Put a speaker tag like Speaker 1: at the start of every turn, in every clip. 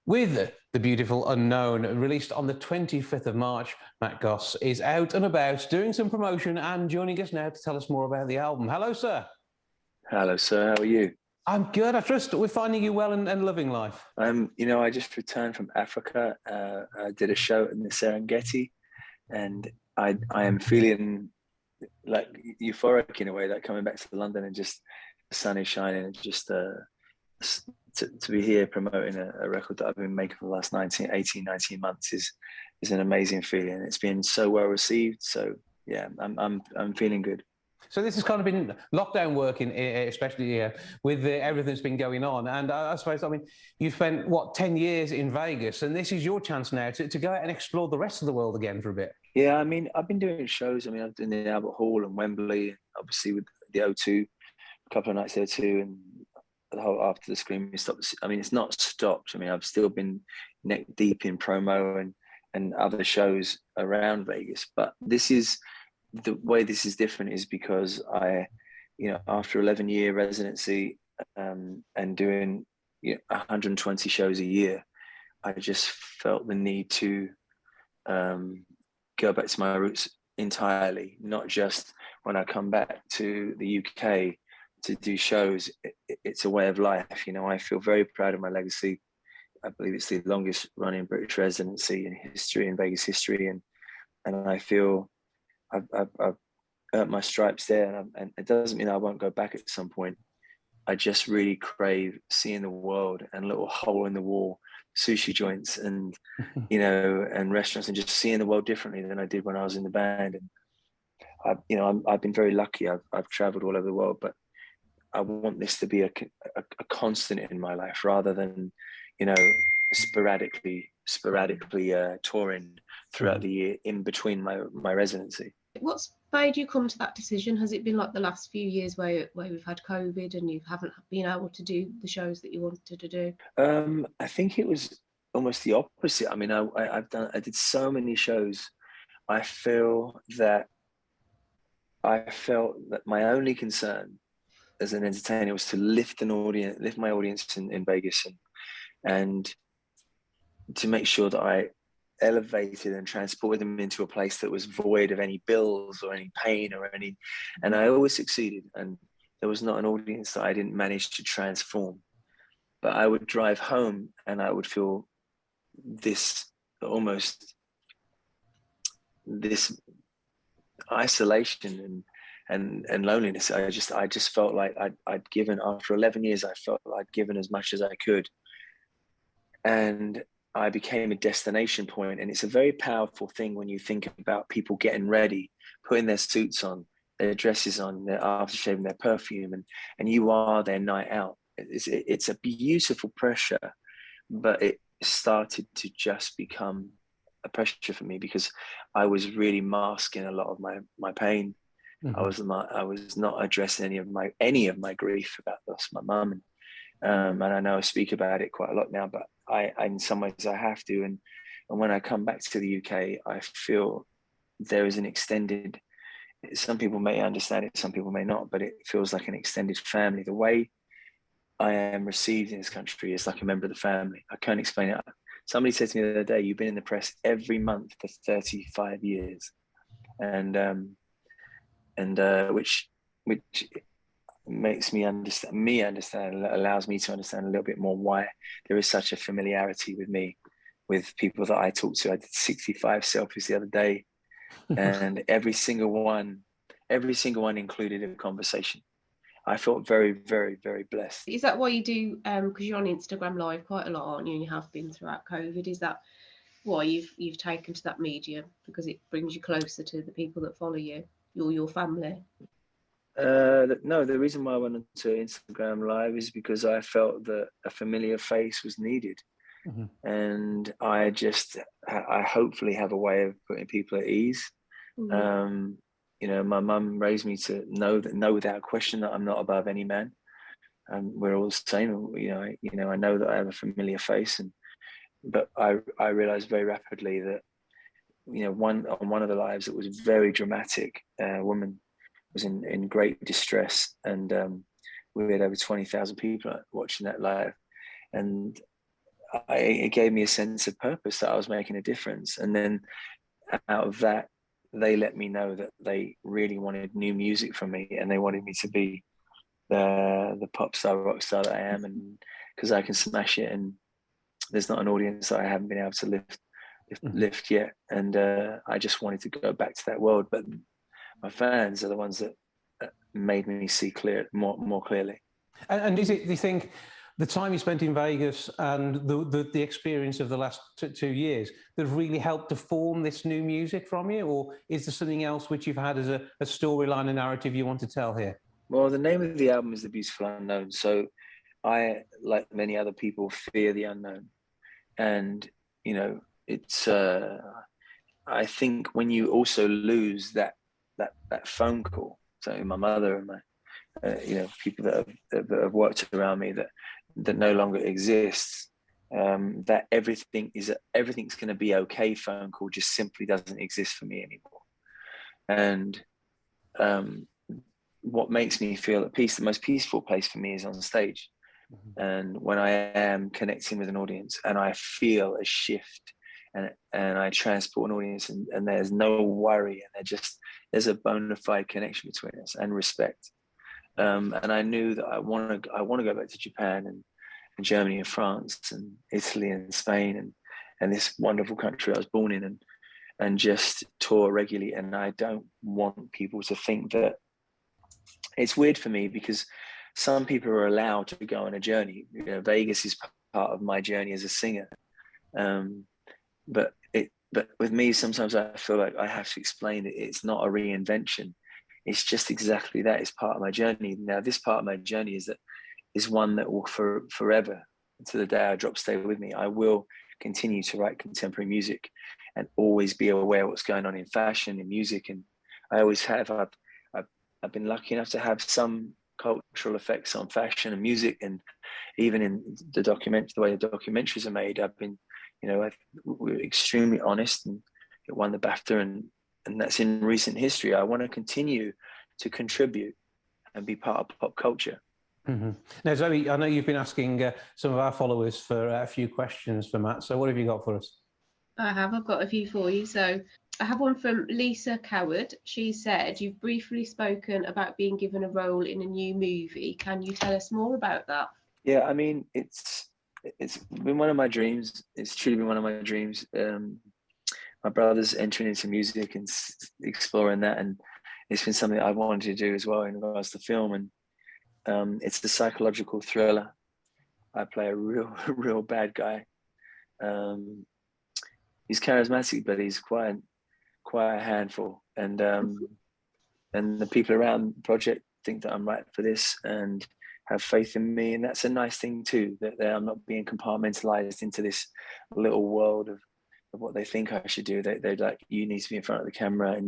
Speaker 1: With The Beautiful Unknown, released on the 25th of March, Matt Goss is out and about doing some promotion and joining us now to tell us more about the album. Hello, sir.
Speaker 2: Hello, sir. How are you?
Speaker 1: I'm good. I trust we're finding you well and loving life.
Speaker 2: I just returned from Africa. I did a show in the Serengeti, and I am feeling like euphoric in a way, like coming back to London and just the sun is shining and just to be here promoting a record that I've been making for the last 19 months is an amazing feeling. It's been so well received. So yeah, I'm feeling good.
Speaker 1: So this has kind of been lockdown working, especially with everything that's been going on. And I suppose, you've spent, 10 years in Vegas, and this is your chance now to go out and explore the rest of the world again for a bit.
Speaker 2: Yeah, I've been doing shows. I've done the Albert Hall and Wembley, obviously with the O2, a couple of nights there too, and the whole after the Screaming stopped. It's not stopped. I've still been neck deep in promo and other shows around Vegas. But the way this is different is because after 11-year residency and doing 120 shows a year, I just felt the need to go back to my roots entirely, not just when I come back to the UK to do shows. It's a way of life. I feel very proud of my legacy. I believe it's the longest running British residency in history, in Vegas history. And I feel I've earned my stripes there. And it doesn't mean I won't go back at some point. I just really crave seeing the world and a little hole in the wall sushi joints and and restaurants, and just seeing the world differently than I did when I was in the band. And I've been very lucky. I've traveled all over the world, but I want this to be a constant in my life rather than sporadically touring throughout the year in between my residency.
Speaker 3: What's made you come to that decision? Has it been like the last few years where we've had COVID and you haven't been able to do the shows that you wanted to do?
Speaker 2: I think it was almost the opposite. I did so many shows. I felt that my only concern as an entertainer was to lift my audience in Vegas and to make sure that I elevated and transported them into a place that was void of any bills or any pain and I always succeeded, and there was not an audience that I didn't manage to transform. But I would drive home and I would feel this isolation and loneliness. I just felt like I'd given, after 11 years, I felt like I'd given as much as I could. And I became a destination point. And it's a very powerful thing when you think about people getting ready, putting their suits on, their dresses on, their aftershave, their perfume, and you are their night out. It's a beautiful pressure, but it started to just become a pressure for me because I was really masking a lot of my pain. Mm-hmm. I was not addressing any of my grief about loss of my mum, and I know I speak about it quite a lot now, but I in some ways I have to. And when I come back to the UK, I feel there is an extended. Some people may understand it, some people may not, but it feels like an extended family. The way I am received in this country is like a member of the family. I can't explain it. Somebody said to me the other day, "You've been in the press every month for 35 years," and which makes me understand, allows me to understand a little bit more why there is such a familiarity with me, with people that I talk to. I did 65 selfies the other day, and every single one included a conversation. I felt very, very, very blessed.
Speaker 3: Is that why you do, because you're on Instagram Live quite a lot, aren't you? And you have been throughout COVID. Is that why you've taken to that medium, because it brings you closer to the people that follow you, your family?
Speaker 2: No, the reason why I went to Instagram Live is because I felt that a familiar face was needed. Mm-hmm. And I hopefully have a way of putting people at ease. Mm-hmm. My mum raised me to know without question that I'm not above any man. We're all the same. I know that I have a familiar face, but I realized very rapidly that, one of the lives that was very dramatic, woman was in great distress, and we had over 20,000 people watching that live, and it gave me a sense of purpose that I was making a difference. And then out of that, they let me know that they really wanted new music from me, and they wanted me to be the pop star, rock star that I am, and because I can smash it, and there's not an audience that I haven't been able to lift yet. And I just wanted to go back to that world, but my fans are the ones that made me see more clearly.
Speaker 1: And is it, do you think, the time you spent in Vegas and the experience of the last 2 years that really helped to form this new music from you? Or is there something else which you've had as a storyline, a narrative you want to tell here?
Speaker 2: Well, the name of the album is The Beautiful Unknown. So I, like many other people, fear the unknown. And, you know, it's, I think when you also lose that phone call, so my mother and my, you know, people that have worked around me that no longer exists, that everything's going to be okay phone call just simply doesn't exist for me anymore. And what makes me feel at peace, the most peaceful place for me is on stage. And when I am connecting with an audience and I feel a shift, and I transport an audience, and there's no worry, and there's a bona fide connection between us and respect. And I knew that I want to go back to Japan and Germany and France and Italy and Spain and this wonderful country I was born in, and just tour regularly. And I don't want people to think that it's weird for me, because some people are allowed to go on a journey. You know, Vegas is part of my journey as a singer. But with me, sometimes I feel like I have to explain that it's not a reinvention. It's just exactly that. It's part of my journey. Now, this part of my journey is one that will forever, to the day I drop, stay with me. I will continue to write contemporary music and always be aware of what's going on in fashion and music. And I always have. I've been lucky enough to have some cultural effects on fashion and music, and even in the way the documentaries are made, I've been, you know, we're extremely honest, and it won the BAFTA, and that's in recent history. I want to continue to contribute and be part of pop culture.
Speaker 1: Mm-hmm. Now, Zoe, I know you've been asking some of our followers for a few questions for Matt. So what have you got for us?
Speaker 3: I've got a few for you. So I have one from Lisa Coward. She said, you've briefly spoken about being given a role in a new movie. Can you tell us more about that?
Speaker 2: Yeah, I mean, it's been one of my dreams. It's truly been one of my dreams. My brother's entering into music and exploring that, and it's been something I've wanted to do as well in regards to film. And it's the psychological thriller. I play a real bad guy. He's charismatic, but he's quite a handful. And the people around the project think that I'm right for this and have faith in me, and that's a nice thing too. That I'm not being compartmentalized into this little world of what they think I should do. They're like, you need to be in front of the camera, and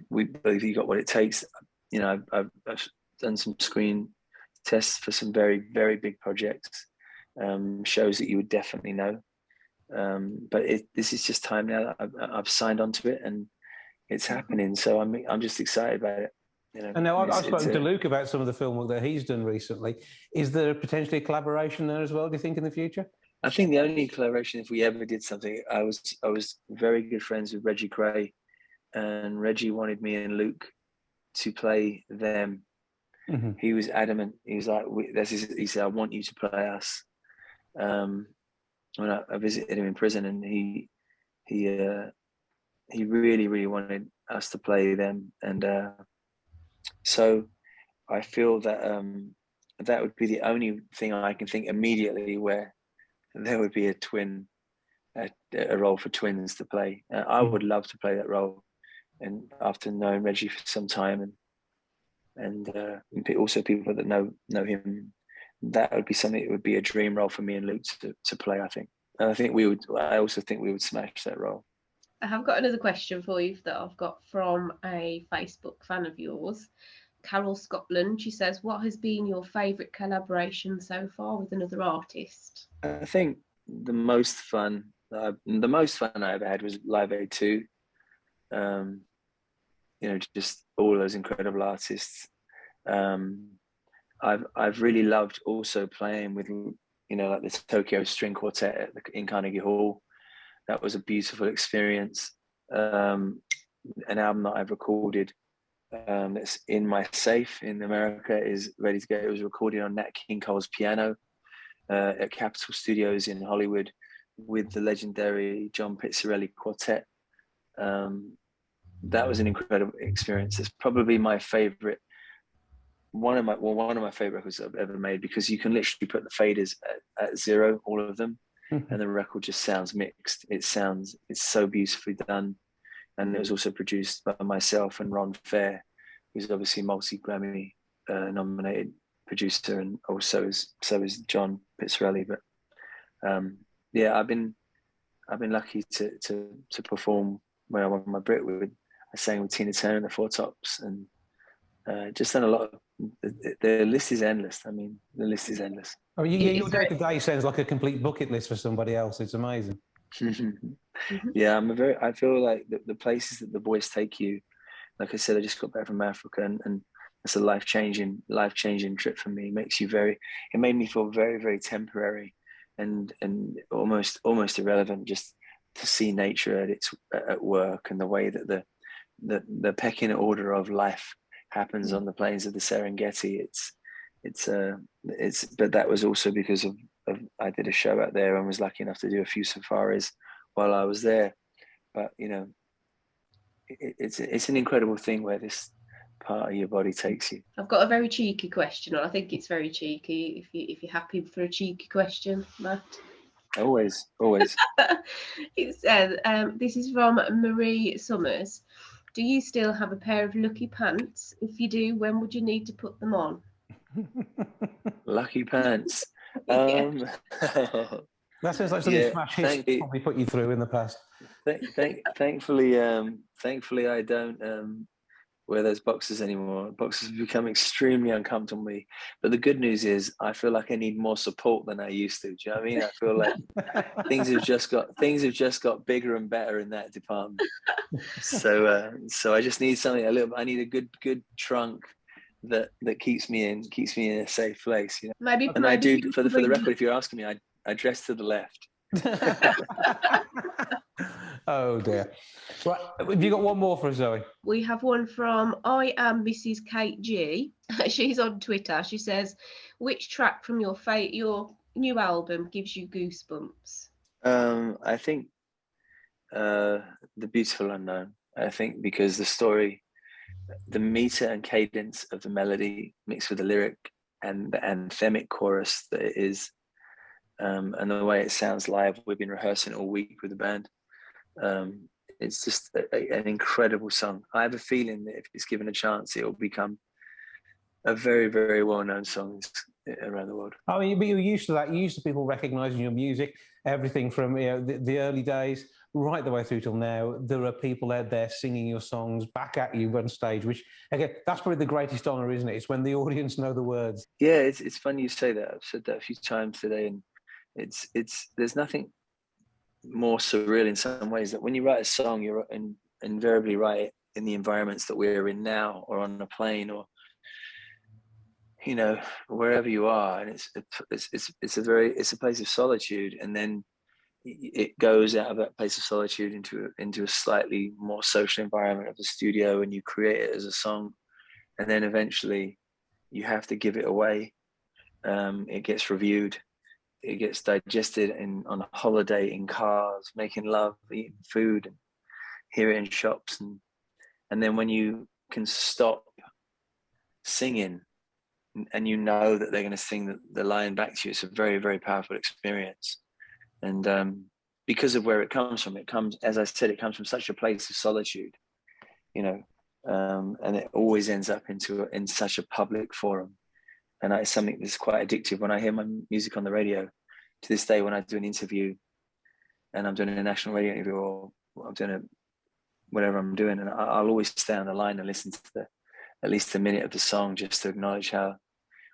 Speaker 2: we believe you got what it takes. You know, I've done some screen tests for some very, very big projects, shows that you would definitely know. But this is just time now that I've signed onto it, and it's happening. So I'm just excited about it. You know,
Speaker 1: and now I've spoken to Luke about some of the film work that he's done recently. Is there potentially a collaboration there as well, do you think, in the future?
Speaker 2: I think the only collaboration, if we ever did something, I was very good friends with Reggie Gray, and Reggie wanted me and Luke to play them. Mm-hmm. He was adamant. He was like, he said, I want you to play us. When I visited him in prison, and he really, really wanted us to play them. And so I feel that that would be the only thing I can think immediately where there would be a role for twins to play. I would love to play that role, and after knowing Reggie for some time, and also people that know him, that would be something. It would be a dream role for me and Luke to play, I think. And I also think we would smash that role.
Speaker 3: I have got another question for you that I've got from a Facebook fan of yours, Carol Scotland. She says, what has been your favourite collaboration so far with another artist?
Speaker 2: I think the most fun I ever had was Live Aid 2. You know, just all those incredible artists. I've really loved also playing with, you you know, like the Tokyo String Quartet in Carnegie Hall. That was a beautiful experience. An album that I've recorded that's in my safe in America is ready to go. It was recorded on Nat King Cole's piano at Capitol Studios in Hollywood with the legendary John Pizzarelli Quartet. That was an incredible experience. It's probably my favorite, one of my favorite records I've ever made, because you can literally put the faders at zero, all of them, and the record just sounds mixed. It's so beautifully done. And it was also produced by myself and Ron Fair, who's obviously multi-Grammy nominated producer, and also so is John Pizzarelli. But yeah, I've been lucky to perform where I won my Brit with. I sang with Tina Turner and the Four Tops, and just done a lot of. The list is endless. I mean, the list is endless.
Speaker 1: I mean, your day-to-day sounds like a complete bucket list for somebody else. It's amazing.
Speaker 2: Yeah, I feel like the places that the boys take you, like I said, I just got back from Africa, and it's a life-changing trip for me. It made me feel very, very temporary and almost irrelevant, just to see nature at work, and the way that the pecking order of life happens on the plains of the Serengeti. But that was also because of I did a show out there and was lucky enough to do a few safaris while I was there. But you know, it's an incredible thing where this part of your body takes you.
Speaker 3: I've got a very cheeky question, and I think it's very cheeky. If you're happy for a cheeky question, Matt.
Speaker 2: Always.
Speaker 3: It says, this is from Marie Summers. Do you still have a pair of Lucky pants? If you do, when would you need to put them on?
Speaker 2: Lucky pants.
Speaker 1: That sounds like something Smash Hits probably put you through in the past.
Speaker 2: Thankfully, I don't wear those boxes anymore. Boxes have become extremely uncomfortable for me. But the good news is, I feel like I need more support than I used to. Do you know what I mean? I feel like things have just got bigger and better in that department. So I just need something I need a good trunk that keeps me in a safe place. You know?
Speaker 3: Maybe
Speaker 2: I do, for the record, if you're asking me, I dress to the left.
Speaker 1: Oh dear. Right, have you got one more for us, Zoe?
Speaker 3: We have one from I am Mrs. Kate G. She's on Twitter. She says, which track from your new album gives you goosebumps?
Speaker 2: I think The Beautiful Unknown. I think because the story, the meter and cadence of the melody mixed with the lyric and the anthemic chorus that it is, and the way it sounds live. We've been rehearsing all week with the band. It's just an incredible song. I have a feeling that if it's given a chance, it will become a very, very well-known song around the world.
Speaker 1: I mean, but you're used to that. You're used to people recognizing your music, everything from the early days right the way through till now. There are people out there singing your songs back at you on stage, which, again, that's probably the greatest honor, isn't it? It's when the audience know the words.
Speaker 2: Yeah, it's funny you say that. I've said that a few times today, and there's nothing more surreal in some ways that when you write a song, you're invariably write it in the environments that we're in now, or on a plane, or you know, wherever you are, and it's a place of solitude, and then it goes out of that place of solitude into a slightly more social environment of the studio, and you create it as a song, and then eventually you have to give it away. It gets reviewed. It gets digested on a holiday, in cars, making love, eating food, and hear it in shops. And then when you can stop singing and you know that they're going to sing the line back to you, it's a very, very powerful experience. And because of where it comes from, as I said, it comes from such a place of solitude, you know, and it always ends up in such a public forum. And it's something that's quite addictive. When I hear my music on the radio, to this day, when I do an interview and I'm doing a national radio interview, or I'm doing whatever I'm doing, and I'll always stay on the line and listen to at least a minute of the song, just to acknowledge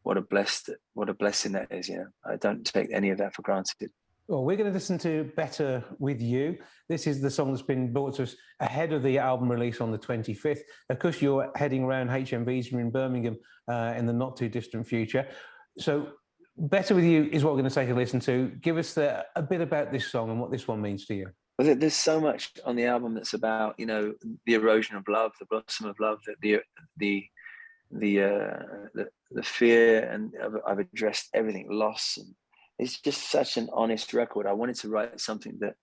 Speaker 2: what a blessing that is. You know, I don't take any of that for granted.
Speaker 1: Well, we're going to listen to Better With You. This is the song that's been brought to us ahead of the album release on the 25th. Of course, you're heading around HMVs in Birmingham in the not too distant future. So Better With You is what we're going to take a listen to. Give us a bit about this song and what this one means to you.
Speaker 2: Well, there's so much on the album that's about, you know, the erosion of love, the blossom of love, the fear, and I've addressed everything, loss, and it's just such an honest record. I wanted to write something that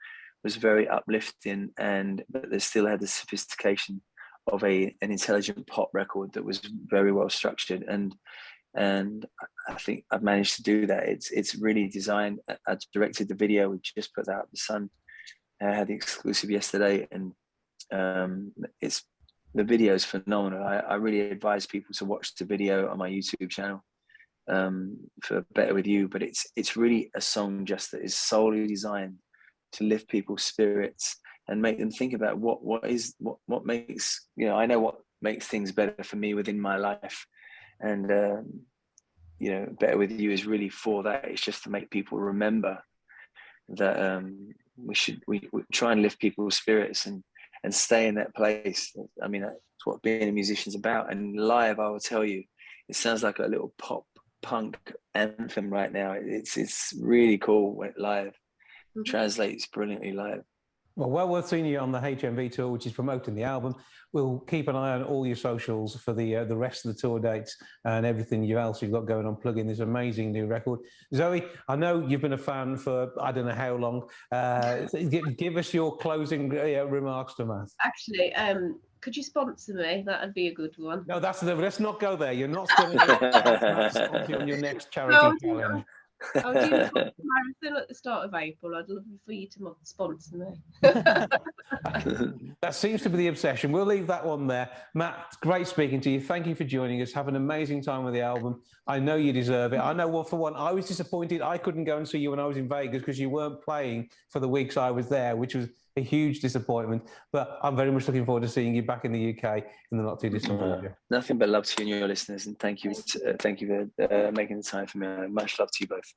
Speaker 2: was very uplifting, but they still had the sophistication of an intelligent pop record that was very well structured, and I think I've managed to do that. It's really designed. I directed the video. We just put that out. The Sun had the exclusive yesterday, and the video is phenomenal. I really advise people to watch the video on my YouTube channel for Better With You. But it's really a song just that is solely designed to lift people's spirits and make them think about what makes, you know, I know what makes things better for me within my life, and you know, Better With You is really for that. It's just to make people remember that we try and lift people's spirits and stay in that place. I mean, that's what being a musician's about. And live, I will tell you, it sounds like a little pop punk anthem right now. It's really cool when live. It translates brilliantly live.
Speaker 1: Well worth seeing you on the HMV tour, which is promoting the album. We'll keep an eye on all your socials for the rest of the tour dates and everything else you've got going on, plugging this amazing new record. Zoe, I know you've been a fan for I don't know how long. Give us your closing remarks to Matt.
Speaker 3: Actually, could you sponsor me? That'd be a good one.
Speaker 1: No, let's not go there. You're not spending on your next charity challenge.
Speaker 3: I'll do the marathon at the start of April. I'd love for you to sponsor me.
Speaker 1: That seems to be the obsession. We'll leave that one there. Matt, great speaking to you. Thank you for joining us. Have an amazing time with the album. I know you deserve it. I know, for one, I was disappointed I couldn't go and see you when I was in Vegas because you weren't playing for the weeks I was there, which was a huge disappointment. But I'm very much looking forward to seeing you back in the UK in the not too distant future.
Speaker 2: Nothing but love to you and your listeners, and thank you for making the time for me. Much love to you both.